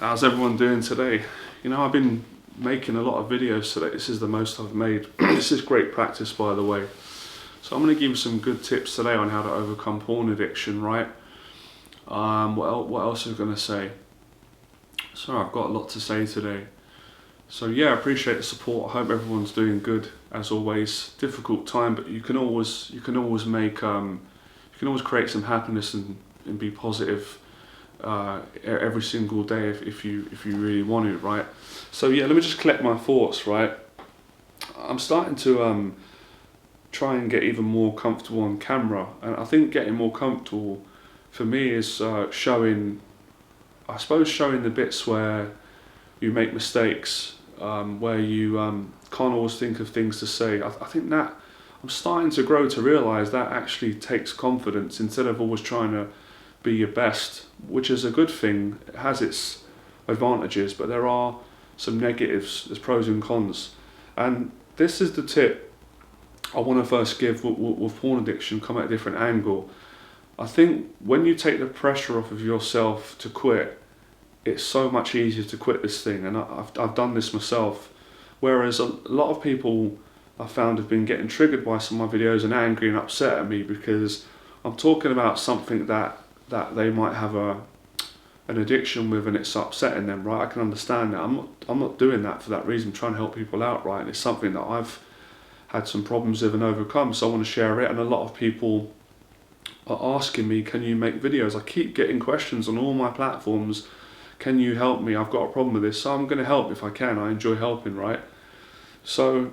How's everyone doing today? You know, I've been making a lot of videos today. This is the most I've made. This is great practice, by the way. So I'm going to give you some good tips today on how to overcome porn addiction, right? What else was I going to say? So I've got a lot to say today. So yeah, I appreciate the support. I hope everyone's doing good as always. Difficult time, but you can always make you can always create some happiness and be positive every single day if you really want to, right? So yeah, let me just collect my thoughts, right? I'm starting to try and get even more comfortable on camera, and I think getting more comfortable for me is showing the bits where you make mistakes, where you can't always think of things to say. I think that I'm starting to grow to realise that actually takes confidence instead of always trying to be your best, which is a good thing. It has its advantages, but there are some negatives. There's pros and cons, and this is the tip I want to first give with porn addiction. Come at a different angle. I think when you take the pressure off of yourself to quit, it's so much easier to quit this thing, and I've done this myself. Whereas a lot of people I found have been getting triggered by some of my videos and angry and upset at me because I'm talking about something that they might have an addiction with, and it's upsetting them, right? I can understand that. I'm not doing that for that reason. I'm trying to help people out, right? And it's something that I've had some problems with and overcome, so I want to share it. And a lot of people are asking me, can you make videos? I keep getting questions on all my platforms. Can you help me? I've got a problem with this, so I'm going to help if I can. I enjoy helping, right? So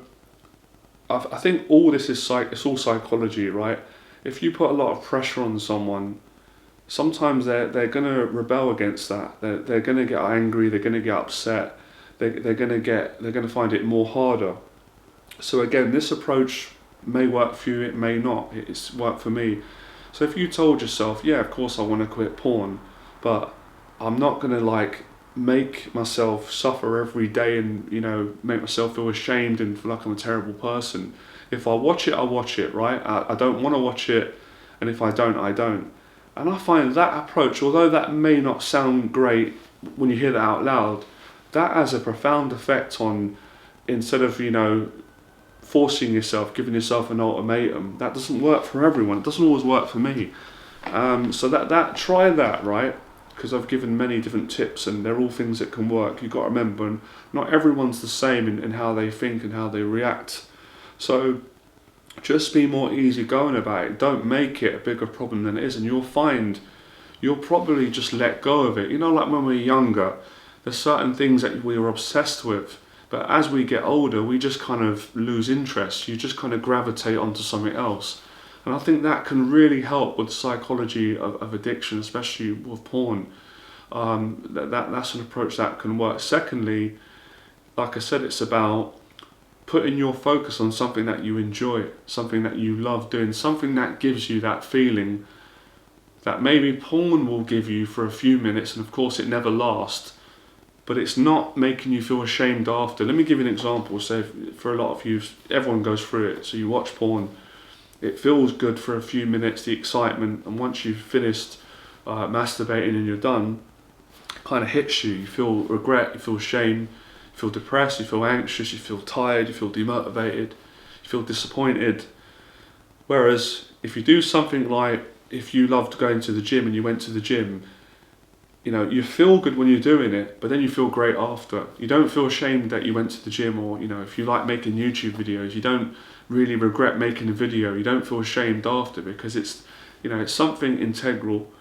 I think all this is it's all psychology, right? If you put a lot of pressure on someone, sometimes they're going to rebel against that. They're going to get angry. They're going to get upset. They're going to find it more harder. So again, this approach may work for you. It may not. It's worked for me. So if you told yourself, yeah, of course I want to quit porn, but I'm not going to make myself suffer every day and make myself feel ashamed and feel like I'm a terrible person. If I watch it, I watch it, right? I don't want to watch it, and if I don't, I don't. And I find that approach, although that may not sound great when you hear that out loud, that has a profound effect on, instead of, forcing yourself, giving yourself an ultimatum. That doesn't work for everyone. It doesn't always work for me. So try that, right? Because I've given many different tips and they're all things that can work. You've got to remember, and not everyone's the same in how they think and how they react. So just be more easygoing about it. Don't make it a bigger problem than it is, and you'll find you'll probably just let go of it. Like when we're younger, there's certain things that we were obsessed with, but as we get older, we just kind of lose interest. You just kind of gravitate onto something else. And I think that can really help with the psychology of addiction, especially with porn. That's an approach that can work. Secondly, like I said, it's about putting your focus on something that you enjoy, something that you love doing, something that gives you that feeling that maybe porn will give you for a few minutes, and of course it never lasts, but it's not making you feel ashamed after. Let me give you an example. So for a lot of you, everyone goes through it. So you watch porn, it feels good for a few minutes, the excitement, and once you've finished masturbating and you're done, it kind of hits you. You feel regret, you feel shame, you feel depressed, you feel anxious, you feel tired, you feel demotivated, you feel disappointed. Whereas if you do something like, if you loved going to the gym and you went to the gym, you feel good when you're doing it, but then you feel great after. You don't feel ashamed that you went to the gym, or if you like making YouTube videos, you don't really regret making a video. You don't feel ashamed after, because it's something integral.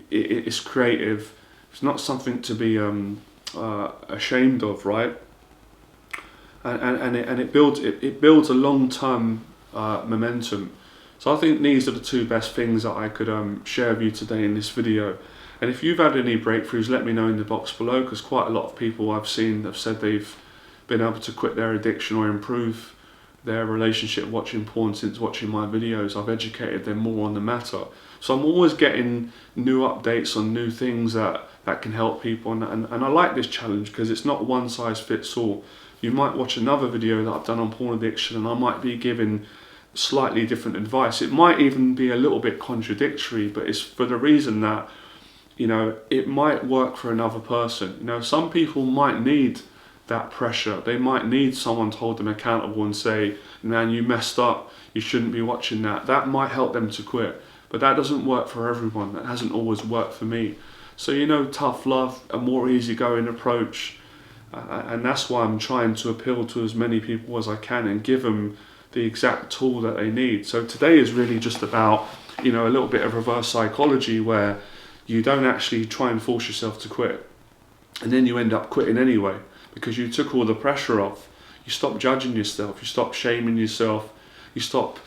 It's creative. It's not something to be ashamed of, right? And it builds a long-term momentum. So I think these are the two best things that I could share with you today in this video. And if you've had any breakthroughs, let me know in the box below, because quite a lot of people I've seen have said they've been able to quit their addiction or improve their relationship watching porn since watching my videos. I've educated them more on the matter. So I'm always getting new updates on new things that can help people. And I like this challenge because it's not one size fits all. You might watch another video that I've done on porn addiction and I might be giving slightly different advice. It might even be a little bit contradictory, but it's for the reason that you know, it might work for another person. You know, some people might need that pressure. They might need someone to hold them accountable and say, man, you messed up, you shouldn't be watching that. That might help them to quit. But that doesn't work for everyone. That hasn't always worked for me. So, you know, tough love, a more easygoing approach. And that's why I'm trying to appeal to as many people as I can and give them the exact tool that they need. So today is really just about, you know, a little bit of reverse psychology where you don't actually try and force yourself to quit. And then you end up quitting anyway because you took all the pressure off. You stop judging yourself. You stop shaming yourself. You stop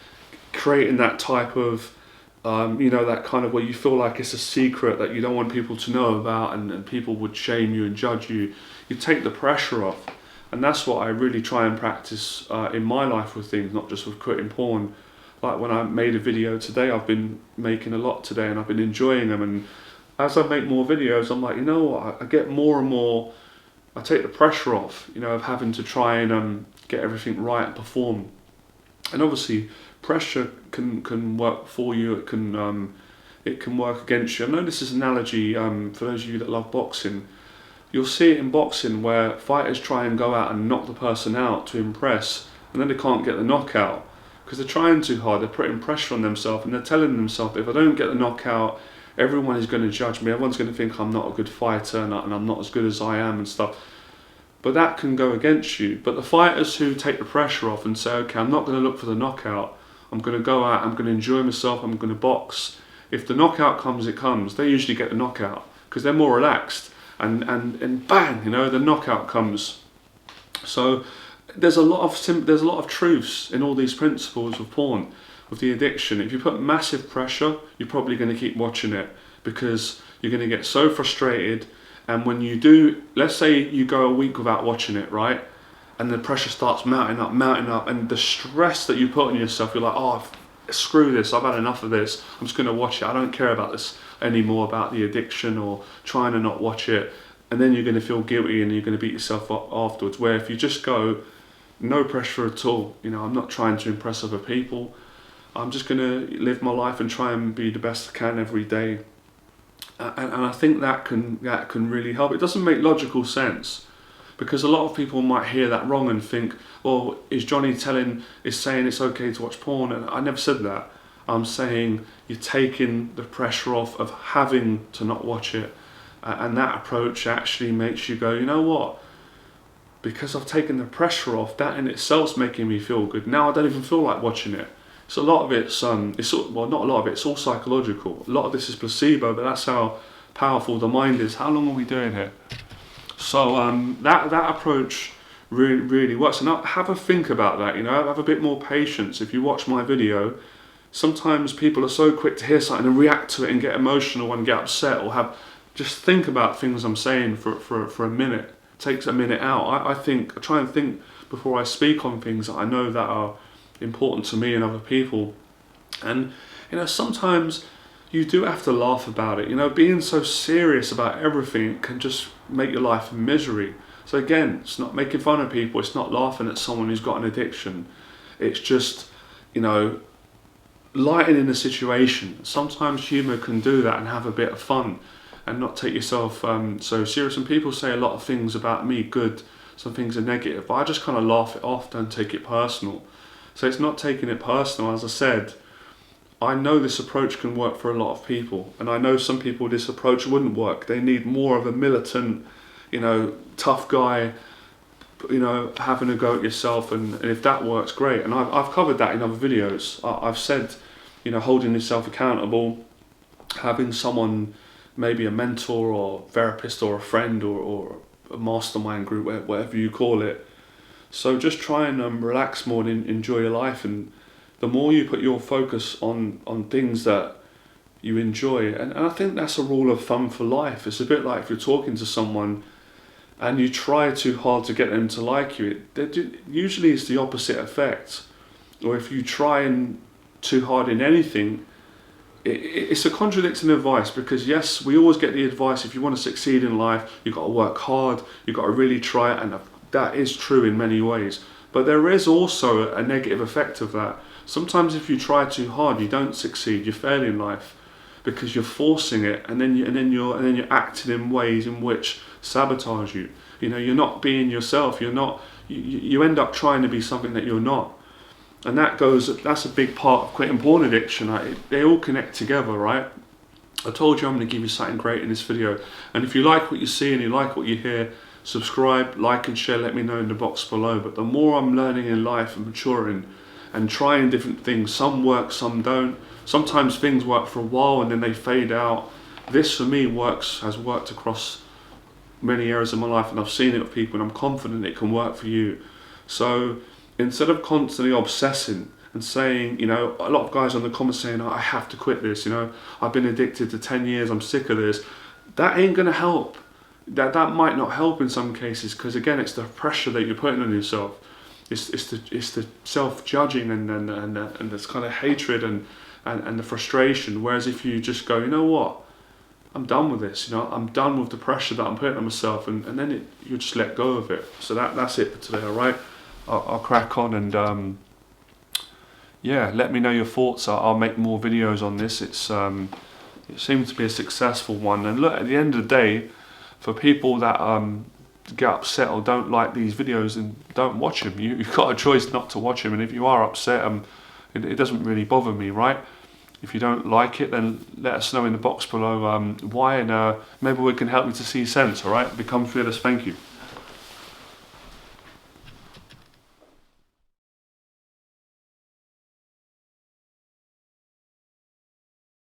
creating that type of, you know, that kind of where you feel like it's a secret that you don't want people to know about and people would shame you and judge you. You take the pressure off. And that's what I really try and practice in my life with things, not just with quitting porn. Like when I made a video today, I've been making a lot today and I've been enjoying them. And as I make more videos, I'm like, you know what, I get more and more, I take the pressure off, you know, of having to try and get everything right and perform. And obviously, pressure can work for you, it can work against you. I know this is an analogy for those of you that love boxing. You'll see it in boxing where fighters try and go out and knock the person out to impress, and then they can't get the knockout because they're trying too hard. They're putting pressure on themselves and they're telling themselves, if I don't get the knockout, everyone is going to judge me. Everyone's going to think I'm not a good fighter and I'm not as good as I am and stuff. But that can go against you. But the fighters who take the pressure off and say, okay, I'm not going to look for the knockout. I'm going to go out, I'm going to enjoy myself, I'm going to box. If the knockout comes, it comes. They usually get the knockout because they're more relaxed. And bang, you know, the knockout comes. So there's a lot of truths in all these principles of porn, with the addiction. If you put massive pressure, you're probably going to keep watching it because you're going to get so frustrated. And when you do, let's say you go a week without watching it, right? And the pressure starts mounting up, and the stress that you put on yourself, you're like, oh, screw this, I've had enough of this, I'm just going to watch it, I don't care about this anymore, about the addiction or trying to not watch it. And then you're going to feel guilty and you're going to beat yourself up afterwards. Where if you just go, no pressure at all, you know, I'm not trying to impress other people, I'm just going to live my life and try and be the best I can every day. And I think that can really help. It doesn't make logical sense, because a lot of people might hear that wrong and think, well, is Johnny saying it's okay to watch porn? And I never said that. I'm saying you're taking the pressure off of having to not watch it. And that approach actually makes you go, you know what? Because I've taken the pressure off, that in itself's making me feel good. Now I don't even feel like watching it. So a lot of it's well, not a lot of it, it's all psychological. A lot of this is placebo, but that's how powerful the mind is. How long are we doing here? So that approach really works. And have a think about that, you know, have a bit more patience. If you watch my video, sometimes people are so quick to hear something and react to it and get emotional and get upset, or just think about things I'm saying for a minute. It takes a minute out. I try and think before I speak on things that I know that are important to me and other people. And you know, sometimes you do have to laugh about it. You know, being so serious about everything can just make your life a misery. So again, it's not making fun of people, it's not laughing at someone who's got an addiction. It's just, you know, lightening the situation. Sometimes humour can do that and have a bit of fun and not take yourself so serious. And people say a lot of things about me good, some things are negative, but I just kind of laugh it off, don't take it personal. So it's not taking it personal. As I said, I know this approach can work for a lot of people, and I know some people this approach wouldn't work. They need more of a militant, you know, tough guy, you know, having a go at yourself, and if that works, great. And I've covered that in other videos. I've said, you know, holding yourself accountable, having someone, maybe a mentor or therapist or a friend or a mastermind group, whatever you call it. So just try and relax more and enjoy your life. And the more you put your focus on things that you enjoy, and I think that's a rule of thumb for life. It's a bit like if you're talking to someone and you try too hard to get them to like you, usually it's the opposite effect. Or if you try and too hard in anything, it's a contradicting advice, because yes, we always get the advice, if you want to succeed in life, you've got to work hard, you've got to really try it, and that is true in many ways. But there is also a negative effect of that. Sometimes if you try too hard, you don't succeed, you fail in life. because you're forcing it, and then you're acting in ways in which sabotage you. You know, you're not being yourself. You end up trying to be something that you're not. And that's a big part of quitting porn addiction. They all connect together, right? I told you I'm going to give you something great in this video. And if you like what you see and you like what you hear, subscribe, like and share, let me know in the box below. But the more I'm learning in life and maturing and trying different things, some work, some don't. Sometimes things work for a while and then they fade out. This for me has worked across many areas of my life, and I've seen it with people, and I'm confident it can work for you. So instead of constantly obsessing and saying, you know, a lot of guys on the comments saying, oh, I have to quit this, you know, I've been addicted to 10 years, I'm sick of this. That ain't gonna help. That might not help in some cases, because again, it's the pressure that you're putting on yourself. It's the self-judging and this kind of hatred and the frustration. Whereas if you just go, you know what, I'm done with this, you know, I'm done with the pressure that I'm putting on myself, and then you just let go of it. So that's it for today, alright? I'll crack on, and yeah, let me know your thoughts. I'll make more videos on this. It seems to be a successful one. And look, at the end of the day, for people that get upset or don't like these videos, and don't watch them. You've got a choice not to watch them, and if you are upset, it doesn't really bother me, right? If you don't like it, then let us know in the box below why, and maybe we can help you to see sense, alright? Become fearless. Thank you.